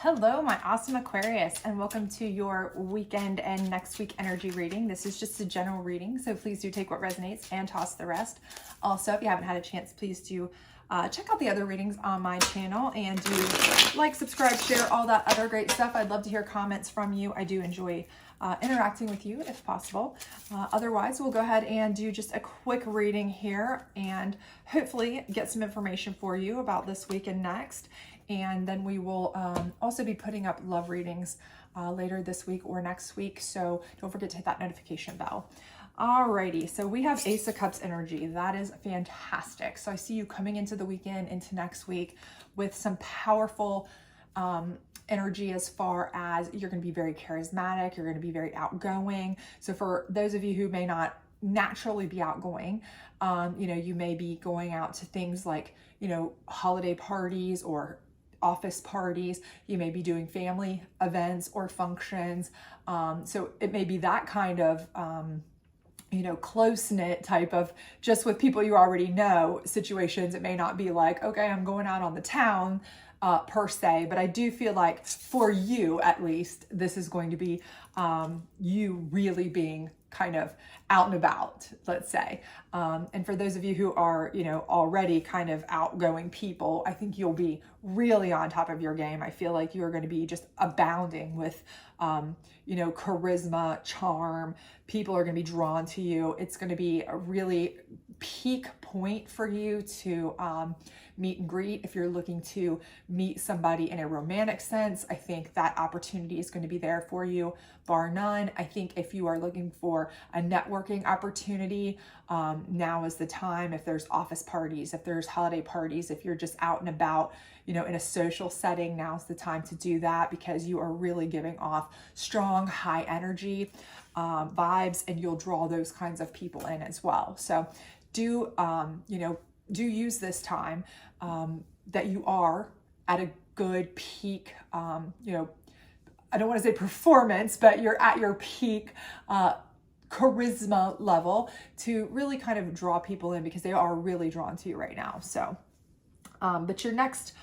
Hello, my awesome Aquarius, and welcome to your weekend and next week energy reading. This is just a general reading, so please do take what resonates and toss the rest. Also, if you haven't had a chance, please do check out the other readings on my channel and do like, subscribe, share, all that other great stuff. I'd love to hear comments from you. I do enjoy interacting with you if possible. Otherwise, we'll go ahead and do just a quick reading here and hopefully get some information for you about this week and next. And then we will also be putting up love readings later this week or next week. So don't forget to hit that notification bell. Alrighty, so we have Ace of Cups energy. That is fantastic. So I see you coming into the weekend, into next week with some powerful energy as far as you're going to be very charismatic. You're going to be very outgoing. So for those of you who may not naturally be outgoing, you may be going out to things like, holiday parties or office parties. You may be doing family events or functions. So it may be that kind of, close-knit type of just with people you already know situations. It may not be like, okay, I'm going out on the town per se, but I do feel like for you, at least, this is going to be you really being kind of out and about, let's say. And for those of you who are, already kind of outgoing people, I think you'll be really on top of your game. I feel like you're going to be just abounding with, charisma, charm. People are going to be drawn to you. It's going to be a really peak point for you to meet and greet. If you're looking to meet somebody in a romantic sense, I think that opportunity is going to be there for you, bar none. I think if you are looking for a networking opportunity, now is the time. If there's office parties, if there's holiday parties, if you're just out and about, in a social setting, now's the time to do that because you are really giving off strong, high energy vibes, and you'll draw those kinds of people in as well. So do use this time that you are at a good peak, I don't want to say performance, but you're at your peak charisma level to really kind of draw people in because they are really drawn to you right now. So, but your next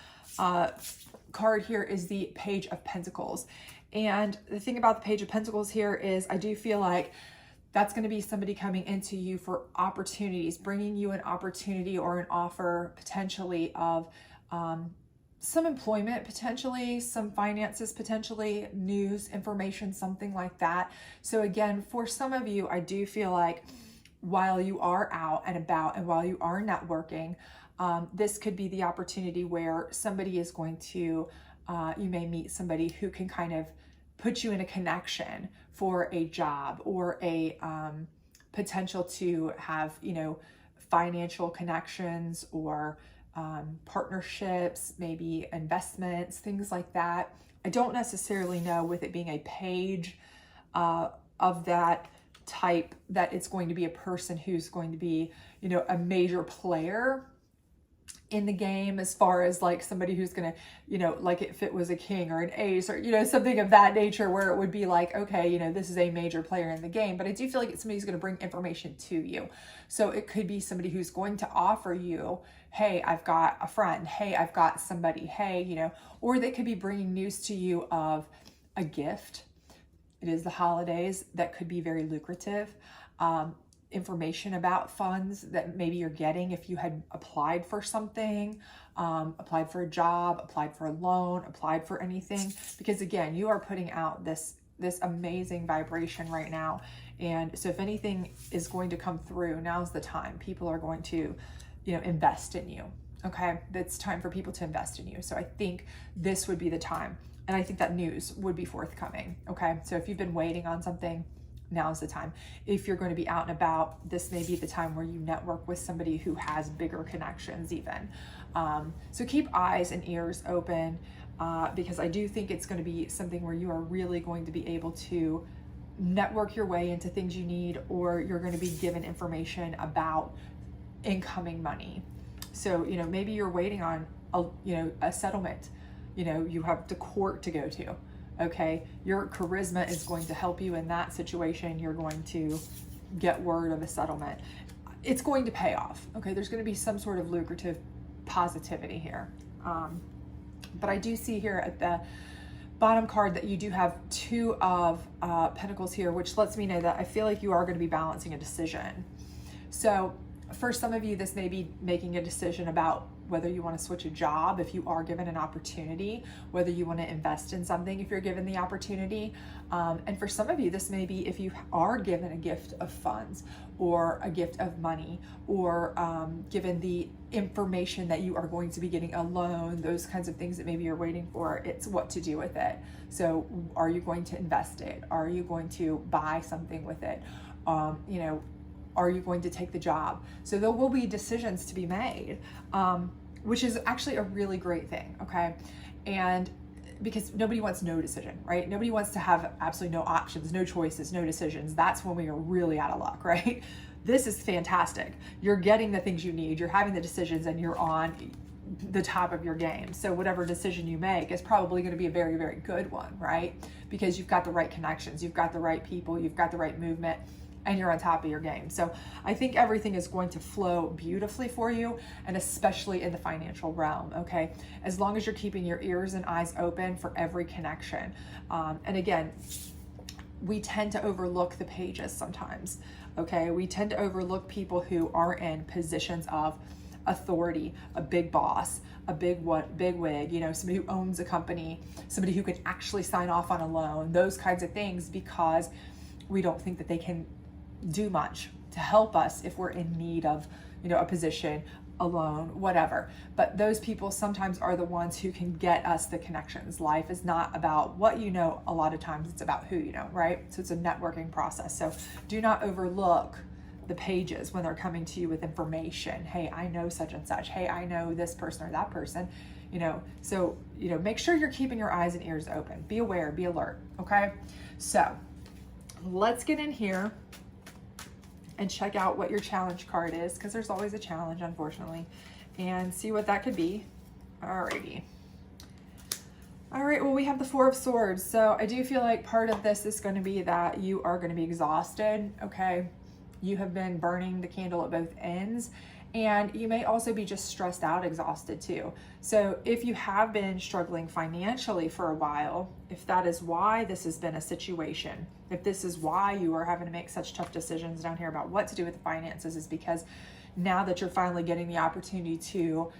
card here is the Page of Pentacles. And the thing about the Page of Pentacles here is I do feel like that's going to be somebody coming into you for opportunities, bringing you an opportunity or an offer potentially of some employment, potentially some finances, potentially news, information, something like that. So again, for some of you, I do feel like while you are out and about and while you are networking, this could be the opportunity where somebody is going to, you may meet somebody who can kind of put you in a connection for a job or a potential to have, financial connections or partnerships, maybe investments, things like that. I don't necessarily know with it being a page of that type that it's going to be a person who's going to be, a major player in the game as far as like somebody who's gonna, like if it was a king or an ace or, something of that nature where it would be like, okay, this is a major player in the game. But I do feel like it's somebody who's gonna bring information to you. So it could be somebody who's going to offer you, hey, I've got a friend. Hey, I've got somebody. Hey, or they could be bringing news to you of a gift. It is the holidays. That could be very lucrative. Information about funds that maybe you're getting if you had applied for something, applied for a job, applied for a loan, applied for anything. Because again, you are putting out this amazing vibration right now. And so if anything is going to come through, now's the time. People are going to, invest in you. Okay, it's time for people to invest in you. So I think this would be the time. And I think that news would be forthcoming. Okay, so if you've been waiting on something, now's the time. If you're going to be out and about, this may be the time where you network with somebody who has bigger connections even. So keep eyes and ears open because I do think it's going to be something where you are really going to be able to network your way into things you need, or you're going to be given information about incoming money. So, maybe you're waiting on a settlement. You have the court to go to. Okay, your charisma is going to help you in that situation. You're going to get word of a settlement. It's going to pay off. Okay, there's going to be some sort of lucrative positivity here. But I do see here at bottom card that you do have Two of Pentacles here, which lets me know that I feel like you are going to be balancing a decision. So for some of you, this may be making a decision about whether you want to switch a job if you are given an opportunity, whether you want to invest in something if you're given the opportunity. And for some of you, this may be if you are given a gift of funds or a gift of money, or given the information that you are going to be getting a loan, those kinds of things that maybe you're waiting for. It's what to do with it. So are you going to invest it? Are you going to buy something with it? You know, are you going to take the job? So there will be decisions to be made, which is actually a really great thing, okay? And because nobody wants no decision, right? Nobody wants to have absolutely no options, no choices, no decisions. That's when we are really out of luck, right? This is fantastic. You're getting the things you need, you're having the decisions, and you're on the top of your game. So whatever decision you make is probably going to be a very, very good one, right? Because you've got the right connections, you've got the right people, you've got the right movement, and you're on top of your game. So I think everything is going to flow beautifully for you, and especially in the financial realm, okay? As long as you're keeping your ears and eyes open for every connection. And again, we tend to overlook the pages sometimes, okay? We tend to overlook people who are in positions of authority, a big boss, a big wig, you know, somebody who owns a company, somebody who can actually sign off on a loan, those kinds of things, because we don't think that they can do much to help us if we're in need of, you know, a position, a loan, whatever. But those people sometimes are the ones who can get us the connections. Life is not about what you know, a lot of times it's about who you know, right? So it's a networking process. So do not overlook the pages when they're coming to you with information. Hey, I know such and such. Hey, I know this person or that person, you know. So, you know, make sure you're keeping your eyes and ears open. Be aware, be alert, okay? So let's get in here and check out what your challenge card is, because there's always a challenge, unfortunately, and see what that could be. Alrighty. All right, well, we have the Four of Swords. So I do feel like part of this is going to be that you are going to be exhausted, okay? You have been burning the candle at both ends, and you may also be just stressed out, exhausted too. So if you have been struggling financially for a while, if that is why this has been a situation, if this is why you are having to make such tough decisions down here about what to do with the finances, is because now that you're finally getting the opportunity to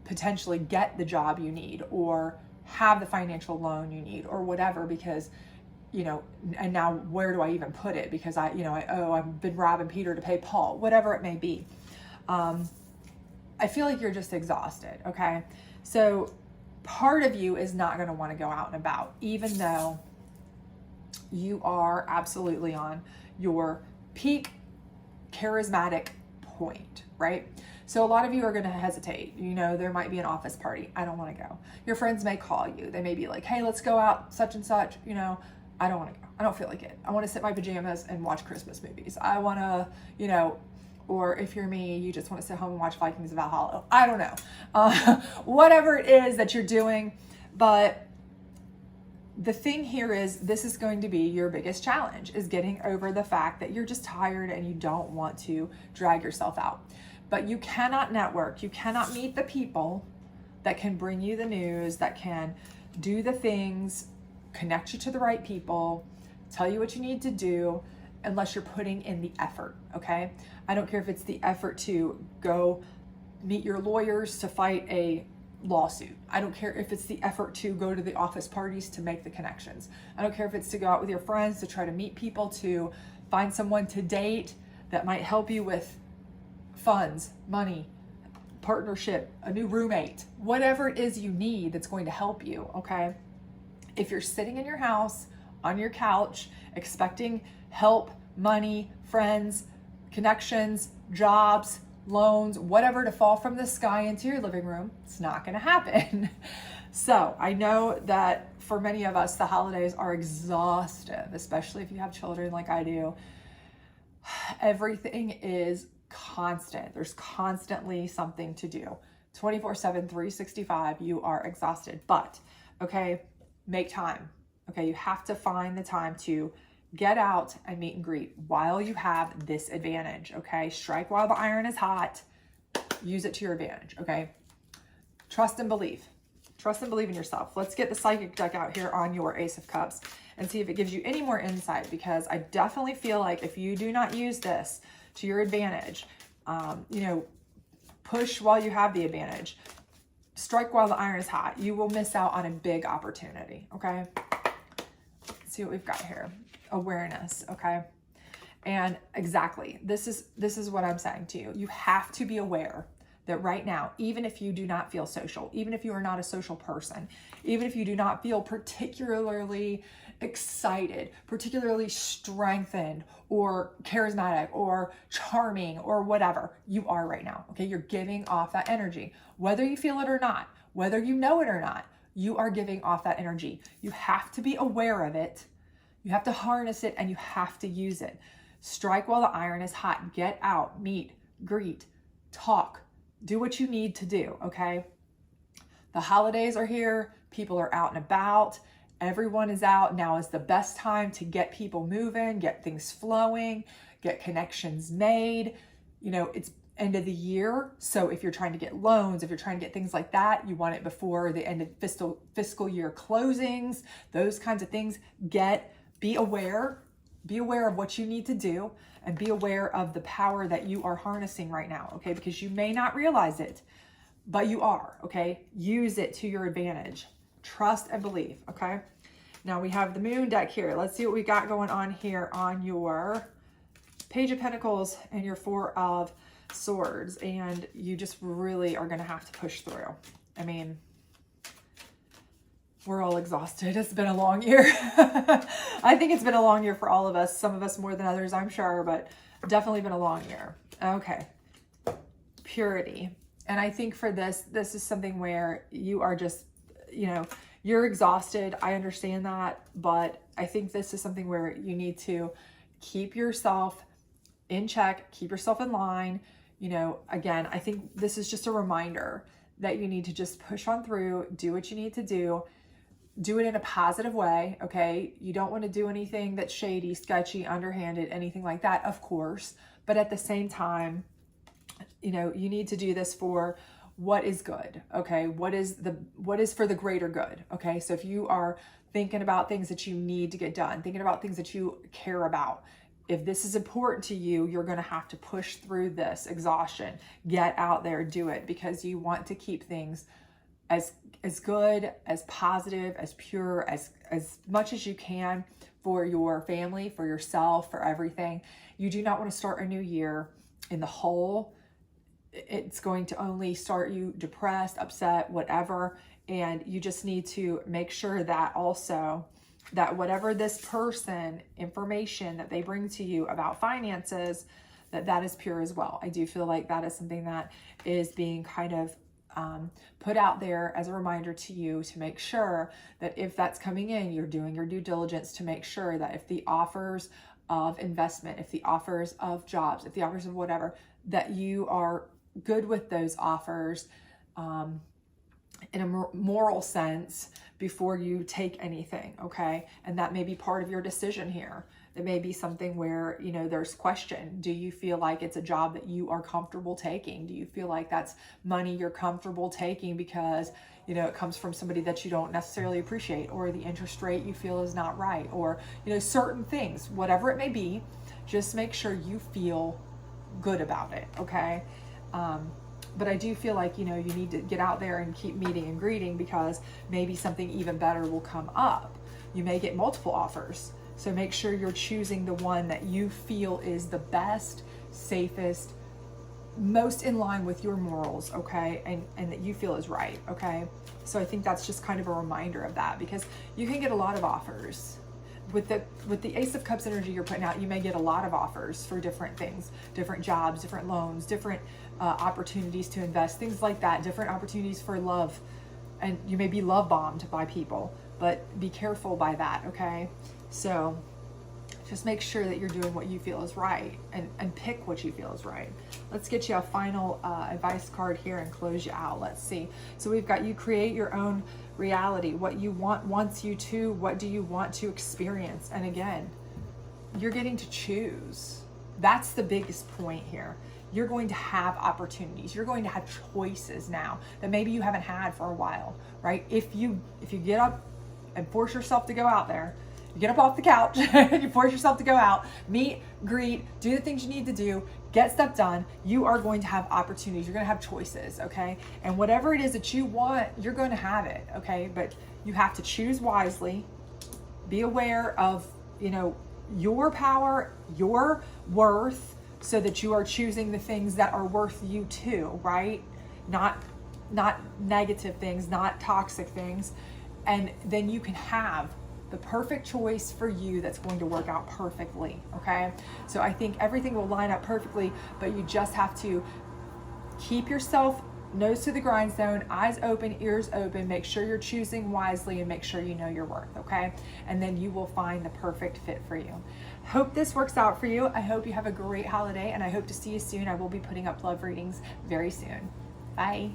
potentially get the job you need, or have the financial loan you need, or whatever, because, you know, and now where do I even put it? Because I've been robbing Peter to pay Paul, whatever it may be. I feel like you're just exhausted, okay? So part of you is not going to want to go out and about, even though you are absolutely on your peak charismatic point, right? So a lot of you are going to hesitate. You know, there might be an office party. I don't want to go. Your friends may call you. They may be like, hey, let's go out such and such. You know, I don't want to go. I don't feel like it. I want to sit in my pajamas and watch Christmas movies. I want to, you know, or if you're me, you just want to sit home and watch Vikings of Valhalla. I don't know. Whatever it is that you're doing. But the thing here is, this is going to be your biggest challenge, is getting over the fact that you're just tired and you don't want to drag yourself out. But you cannot network. You cannot meet the people that can bring you the news, that can do the things, connect you to the right people, tell you what you need to do, unless you're putting in the effort, okay? I don't care if it's the effort to go meet your lawyers to fight a lawsuit. I don't care if it's the effort to go to the office parties to make the connections. I don't care if it's to go out with your friends to try to meet people, to find someone to date that might help you with funds, money, partnership, a new roommate, whatever it is you need that's going to help you, okay? If you're sitting in your house, on your couch, expecting help, money, friends, connections, jobs, loans, whatever to fall from the sky into your living room, it's not going to happen. So I know that for many of us, the holidays are exhaustive, especially if you have children like I do. Everything is constant. There's constantly something to do. 24/7, 365, you are exhausted. But, okay, make time. Okay, you have to find the time to get out and meet and greet while you have this advantage, okay? Strike while the iron is hot. Use it to your advantage, okay? Trust and believe. Trust and believe in yourself. Let's get the psychic deck out here on your Ace of Cups and see if it gives you any more insight, because I definitely feel like if you do not use this to your advantage, you know, push while you have the advantage, strike while the iron is hot, you will miss out on a big opportunity, okay? Let's see what we've got here. Awareness, okay? And exactly, this is what I'm saying to you. You have to be aware that right now, even if you do not feel social, even if you are not a social person, even if you do not feel particularly excited, particularly strengthened or charismatic or charming or whatever, you are right now, okay? You're giving off that energy. Whether you feel it or not, whether you know it or not, you are giving off that energy. You have to be aware of it. You have to harness it and you have to use it. Strike while the iron is hot. Get out, meet, greet, talk, do what you need to do, okay? The holidays are here. People are out and about. Everyone is out. Now is the best time to get people moving, get things flowing, get connections made. You know, it's end of the year. So if you're trying to get loans, if you're trying to get things like that, you want it before the end of fiscal year closings, those kinds of things. Be aware of what you need to do, and be aware of the power that you are harnessing right now, okay? Because you may not realize it, but you are, okay? Use it to your advantage. Trust and believe, okay? Now we have the moon deck here. Let's see what we got going on here on your Page of Pentacles and your Four of Swords. And you just really are gonna have to push through. I mean, we're all exhausted. It's been a long year. I think it's been a long year for all of us. Some of us more than others, I'm sure, but definitely been a long year. Okay. Purity. And I think for this is something where you are just, you know, you're exhausted. I understand that, but I think this is something where you need to keep yourself in check, keep yourself in line. You know, again, I think this is just a reminder that you need to just push on through, do what you need to do it in a positive way, okay? You don't want to do anything that's shady, sketchy, underhanded, anything like that, of course. But at the same time, you know, you need to do this for what is good, okay? What is for the greater good, okay? So if you are thinking about things that you need to get done, thinking about things that you care about, if this is important to you, you're going to have to push through this exhaustion. Get out there, do it, because you want to keep things as good, as positive, as pure, as much as you can for your family, for yourself, for everything. You do not want to start a new year in the hole. It's going to only start you depressed, upset, whatever. And you just need to make sure that also that whatever this person, information that they bring to you about finances, that is pure as well. I do feel like that is something that is being kind of put out there as a reminder to you to make sure that if that's coming in, you're doing your due diligence to make sure that if the offers of investment, if the offers of jobs, if the offers of whatever, that you are good with those offers in a moral sense before you take anything, okay? And that may be part of your decision here. It may be something where, you know, there's question. Do you feel like it's a job that you are comfortable taking? Do you feel like that's money you're comfortable taking because, you know, it comes from somebody that you don't necessarily appreciate, or the interest rate you feel is not right, or, you know, certain things, whatever it may be, just make sure you feel good about it, okay? But I do feel like, you know, you need to get out there and keep meeting and greeting, because maybe something even better will come up. You may get multiple offers. So make sure you're choosing the one that you feel is the best, safest, most in line with your morals, okay? And that you feel is right, okay? So I think that's just kind of a reminder of that, because you can get a lot of offers. With the Ace of Cups energy you're putting out, you may get a lot of offers for different things, different jobs, different loans, different opportunities to invest, things like that, different opportunities for love. And you may be love bombed by people, but be careful by that, okay? So just make sure that you're doing what you feel is right, and pick what you feel is right. Let's get you a final advice card here and close you out. Let's see. So we've got, you create your own reality. What you want wants you to. What do you want to experience? And again, you're getting to choose. That's the biggest point here. you're going to have opportunities. You're going to have choices now that maybe you haven't had for a while, right? If you get up and force yourself to go out there, you get up off the couch, you force yourself to go out, meet, greet, do the things you need to do, get stuff done, you are going to have opportunities. You're going to have choices, okay? And whatever it is that you want, you're going to have it, okay? But you have to choose wisely, be aware of, you know, your power, your worth, so that you are choosing the things that are worth you too, right? Not negative things, not toxic things. And then you can have the perfect choice for you that's going to work out perfectly, okay? So I think everything will line up perfectly, but you just have to keep yourself nose to the grindstone, eyes open, ears open, make sure you're choosing wisely, and make sure you know your worth, okay? And then you will find the perfect fit for you. Hope this works out for you. I hope you have a great holiday, and I hope to see you soon. I will be putting up love readings very soon. Bye.